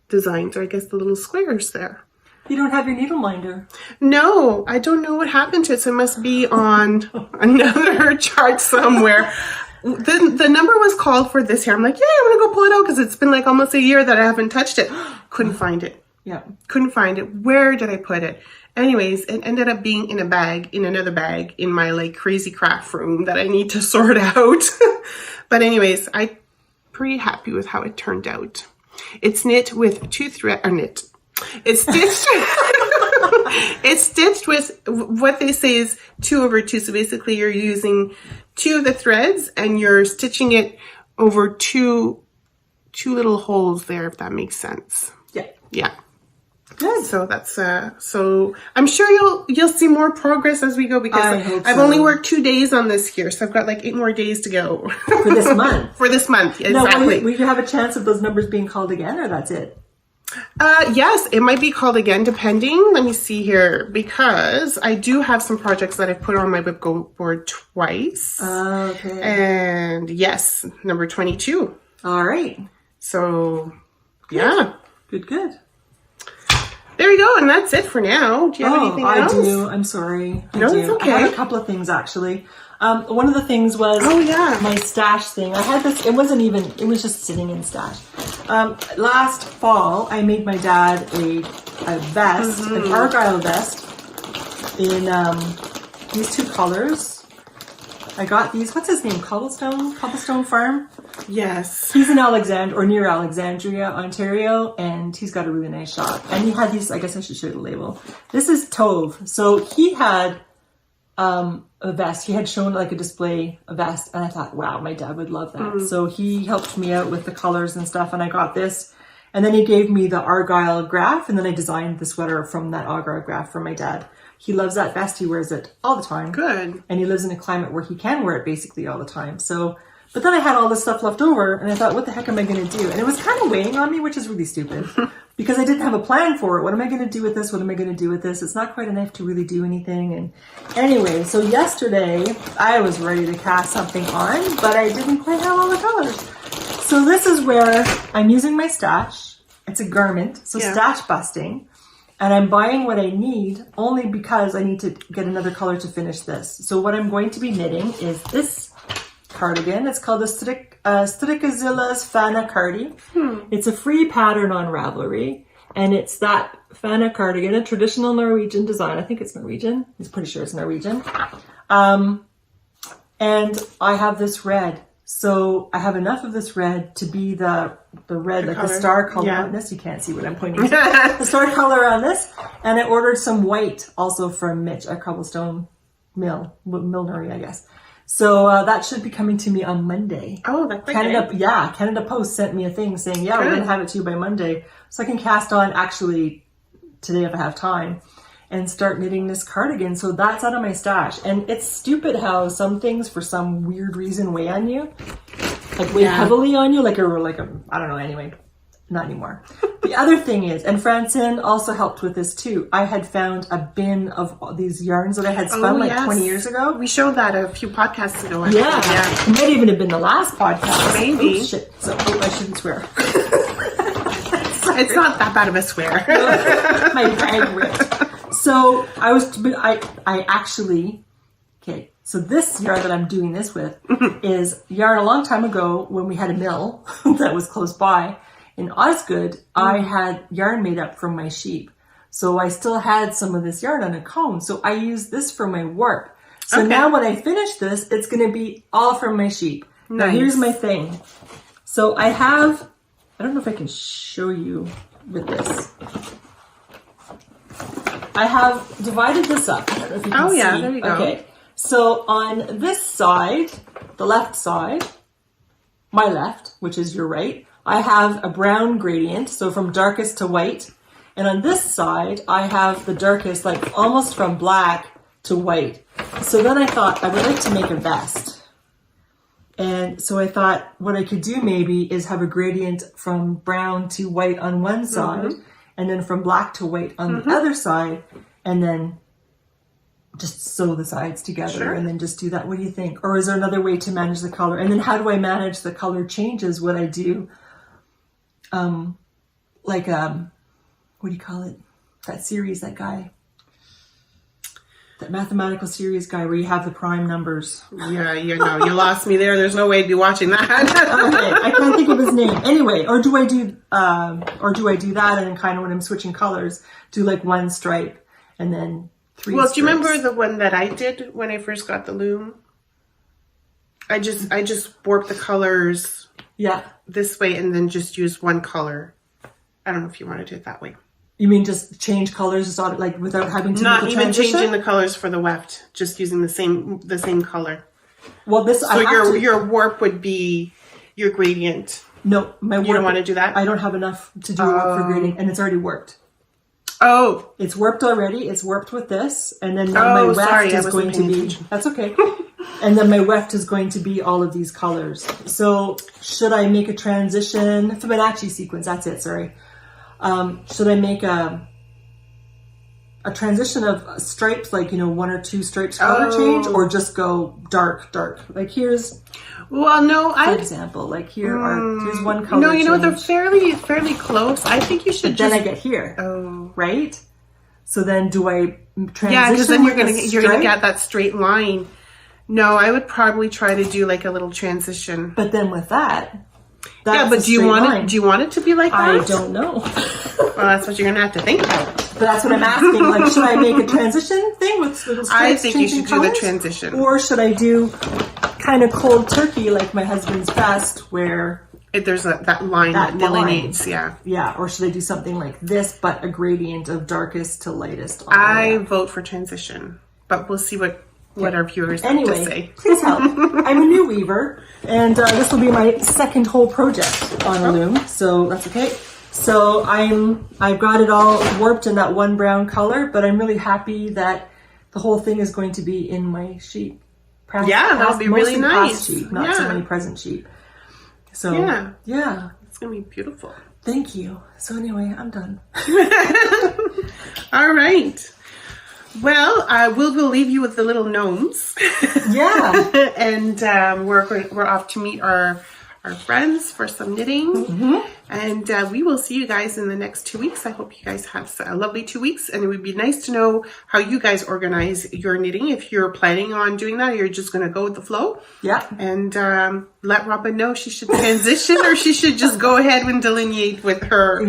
designs, or I guess the little squares there. You don't have your needle minder. No, I don't know what happened to it. So it must be on another chart somewhere. The number was called for this year. I'm like, yeah, I'm going to go pull it out because it's been like almost a year that I haven't touched it. Couldn't find it. Yeah. Couldn't find it. Where did I put it? Anyways, it ended up being in a bag, in another bag, in my like crazy craft room that I need to sort out. But anyways, I'm pretty happy with how it turned out. It's knit with two thread, or knit. It's stitched. It's stitched with what they say is 2/2. So basically you're using two of the threads and you're stitching it over two little holes there, if that makes sense. Yeah. Yeah. Good. So that's so I'm sure you'll see more progress as we go, because I've only worked 2 days on this here, so I've got like 8 more days to go. For this month. For this month, exactly. Now, will you have a chance of those numbers being called again, or that's it? Yes, it might be called again, depending. Let me see here, because I do have some projects that I've put on my WIP Go board twice. Okay. And yes, number 22. All right. So, yeah. Good. There we go, and that's it for now. Do you have anything else? I do. I'm sorry. No, it's okay. I had a couple of things, actually. One of the things was my stash thing. I had this, it was just sitting in stash. Last fall, I made my dad a vest, an Argyle vest, in these two colors. I got these, what's his name, Cobblestone Farm? Yes. He's in near Alexandria, Ontario, and he's got a really nice shop. And he had these, I guess I should show you the label. This is Tove. So he had a vest. He had shown like a display, a vest, and I thought, wow, my dad would love that. So he helped me out with the colors and stuff, and I got this. And then he gave me the Argyle graph, and then I designed the sweater from that Argyle graph for my dad. He loves that vest. He wears it all the time. Good. And he lives in a climate where he can wear it basically all the time. So, but then I had all this stuff left over, and I thought, what the heck am I going to do? And it was kind of weighing on me, which is really stupid, because I didn't have a plan for it. What am I going to do with this? What am I going to do with this? It's not quite enough to really do anything. And anyway, so yesterday I was ready to cast something on, but I didn't quite have all the colors. So this is where I'm using my stash. It's a garment, so stash busting. And I'm buying what I need only because I need to get another color to finish this. So what I'm going to be knitting is this cardigan. It's called the Strickazilla's Fana Cardi. It's a free pattern on Ravelry. And it's that Fana cardigan, a traditional Norwegian design. I think it's Norwegian. I'm pretty sure it's Norwegian. And I have this red. So I have enough of this red to be the red, like the star color on this. You can't see what I'm pointing to. The star color on this. And I ordered some white also from Mitch at Cobblestone Millinery, I guess. So that should be coming to me on Monday. Oh, that's Canada Post sent me a thing saying, we're going to have it to you by Monday. So I can cast on actually today if I have time and start knitting this cardigan. So that's out of my stash. And it's stupid how some things, for some weird reason, weigh on you. Like weigh heavily on you, like a I don't know, anyway. not anymore. The other thing is, and Francine also helped with this too, I had found a bin of all these yarns that I had spun 20 years ago. We showed that a few podcasts ago. Yeah. It might even have been the last podcast. Maybe. Oh, shit. So, I shouldn't swear. It's not that bad of a swear. My bag ripped. So I actually, okay, so this yarn that I'm doing this with is yarn a long time ago when we had a mill that was close by. In Osgood, I had yarn made up from my sheep. So I still had some of this yarn on a comb. So I used this for my warp. So now when I finish this, it's going to be all from my sheep. Nice. Now here's my thing. So I have, I don't know if I can show you with this. I have divided this up. I don't know if you can see. There you go. Okay. So on this side, the left side, my left, which is your right, I have a brown gradient, so from darkest to white. And on this side, I have the darkest, like almost from black to white. So then I thought I would like to make a vest. And so I thought what I could do maybe is have a gradient from brown to white on one side, and then from black to white on the other side, and then just sew the sides together and then just do that. What do you think? Or is there another way to manage the color? And then how do I manage the color changes? What I do, what do you call it? That series, that guy. That mathematical series guy where you have the prime numbers. Yeah, you lost me there. There's no way to be watching that. Okay, I can't think of his name. Anyway, or do I do that and then kind of when I'm switching colors, do like one stripe and then three stripes? Do you remember the one that I did when I first got the loom? I just warped the colors this way and then just used one color. I don't know if you want to do it that way. You mean just change colors, just like without having to not make a even transition? changing the colors for the weft, just using the same color. Well, this so your warp would be your gradient. No, my warp. You don't want to do that. I don't have enough to do a warp for gradient, and it's already warped. Oh, it's warped already. It's warped with this, and then my weft is going to be. That's okay. And then my weft is going to be all of these colors. So should I make a transition? Fibonacci sequence. That's it. Sorry. Should I make a transition of stripes, like, one or two stripes color change, or just go dark? Like here's, for example, like here's one color. No, they're fairly close. I think you should. Then I get here. Oh, right. So then do I transition? Yeah, because then you're gonna get that straight line. No, I would probably try to do like a little transition. But then with that. But do you want it to be like that? I don't know. Well, that's what you're gonna have to think about. But that's what I'm asking. Like, should I make a transition thing with little stripes? I think you should colors? Do the transition. Or should I do kind of cold turkey like my husband's vest, where there's that line that delineates? Yeah. Yeah. Or should I do something like this, but a gradient of darkest to lightest? I vote for transition, but we'll see what our viewers have to say. Please help. I'm a new weaver, and this will be my second whole project on a loom, so that's okay. So I've got it all warped in that one brown color, but I'm really happy that the whole thing is going to be in my sheep. That'll be really nice. Sheep, not so many present sheep. So yeah, it's gonna be beautiful. Thank you. So anyway, I'm done. All right. Well, we'll leave you with the little gnomes. Yeah. And we're off to meet our friends for some knitting. And we will see you guys in the next 2 weeks. I hope you guys have a lovely 2 weeks. And it would be nice to know how you guys organize your knitting. If you're planning on doing that, or you're just going to go with the flow. Yeah. And let Robin know she should transition or she should just go ahead and delineate with her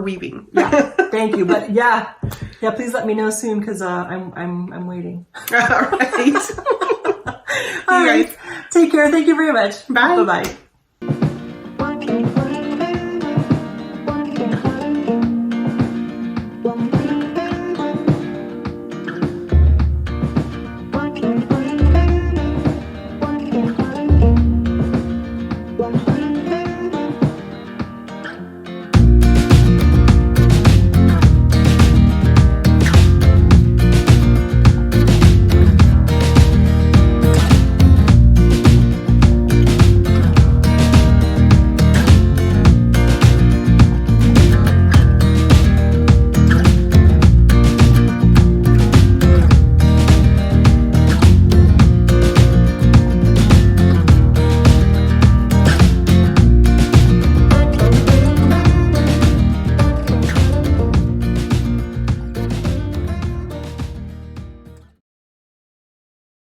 weaving. Yeah. Thank you. But yeah, please let me know soon because I'm waiting. All right. All right. Take care. Thank you very much. Bye. Bye-bye.